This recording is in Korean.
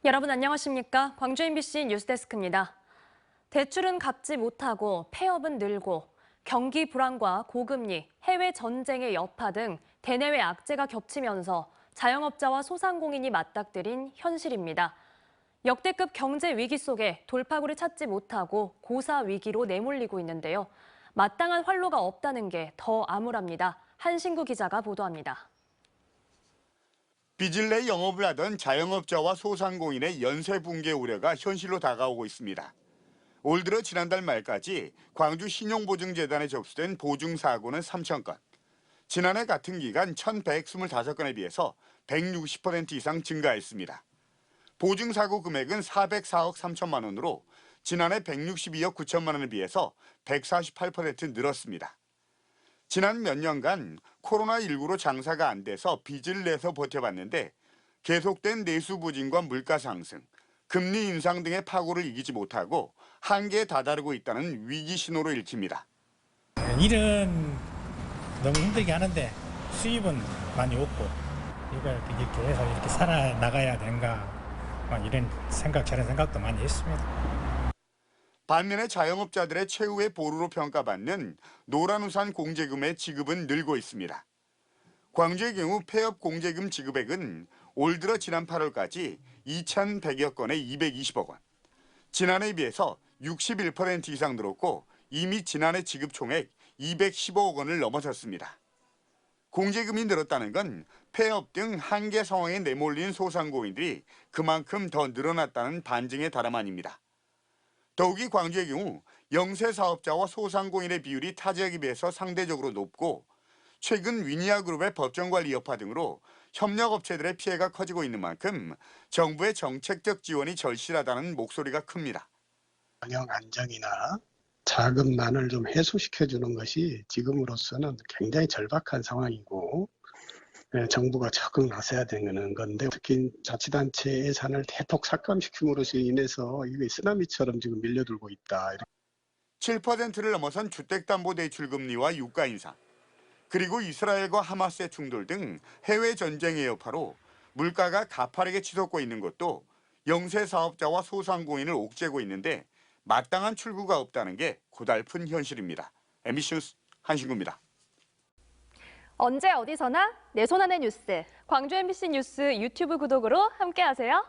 여러분 안녕하십니까? 광주 MBC 뉴스데스크입니다. 대출은 갚지 못하고 폐업은 늘고 경기 불안과 고금리, 해외 전쟁의 여파 등 대내외 악재가 겹치면서 자영업자와 소상공인이 맞닥뜨린 현실입니다. 역대급 경제 위기 속에 돌파구를 찾지 못하고 고사 위기로 내몰리고 있는데요. 마땅한 활로가 없다는 게 더 암울합니다. 한신구 기자가 보도합니다. 빚을 내 영업을 하던 자영업자와 소상공인의 연쇄 붕괴 우려가 현실로 다가오고 있습니다. 올 들어 지난달 말까지 광주 신용보증재단에 접수된 보증사고는 3,000건, 지난해 같은 기간 1,125건에 비해서 160% 이상 증가했습니다. 보증사고 금액은 404억 3천만 원으로 지난해 162억 9천만 원에 비해서 148% 늘었습니다. 지난 몇 년간 코로나19로 장사가 안 돼서 빚을 내서 버텨봤는데 계속된 내수 부진과 물가 상승, 금리 인상 등의 파고를 이기지 못하고 한계에 다다르고 있다는 위기 신호로 읽힙니다. 일은 너무 힘들게 하는데 수입은 많이 없고 이걸 이렇게 해서 이렇게 살아나가야 되는가 이런 저런 생각도 많이 했습니다. 반면에 자영업자들의 최후의 보루로 평가받는 노란우산 공제금의 지급은 늘고 있습니다. 광주의 경우 폐업 공제금 지급액은 올 들어 지난 8월까지 2,100여 건에 220억 원, 지난해에 비해서 61% 이상 늘었고 이미 지난해 지급 총액 215억 원을 넘어섰습니다. 공제금이 늘었다는 건 폐업 등 한계 상황에 내몰린 소상공인들이 그만큼 더 늘어났다는 반증의 다름 아닙니다. 더욱이 광주의 경우 영세 사업자와 소상공인의 비율이 타 지역에 비해서 상대적으로 높고 최근 위니아그룹의 법정관리 여파 등으로 협력업체들의 피해가 커지고 있는 만큼 정부의 정책적 지원이 절실하다는 목소리가 큽니다. 경영 안정이나 자금난을 좀 해소시켜주는 것이 지금으로서는 굉장히 절박한 상황이고 정부가 적극 나서야 되는 건데 특히 자치단체 예산을 대폭 삭감시킴으로써 인해서 이게 쓰나미처럼 지금 밀려들고 있다. 7%를 넘어선 주택담보대출금리와 유가 인상, 그리고 이스라엘과 하마스의 충돌 등 해외 전쟁의 여파로 물가가 가파르게 치솟고 있는 것도 영세 사업자와 소상공인을 옥죄고 있는데 마땅한 출구가 없다는 게 고달픈 현실입니다. MBC 뉴스 한신구입니다. 언제 어디서나 내 손 안의 뉴스. 광주 MBC 뉴스 유튜브 구독으로 함께하세요.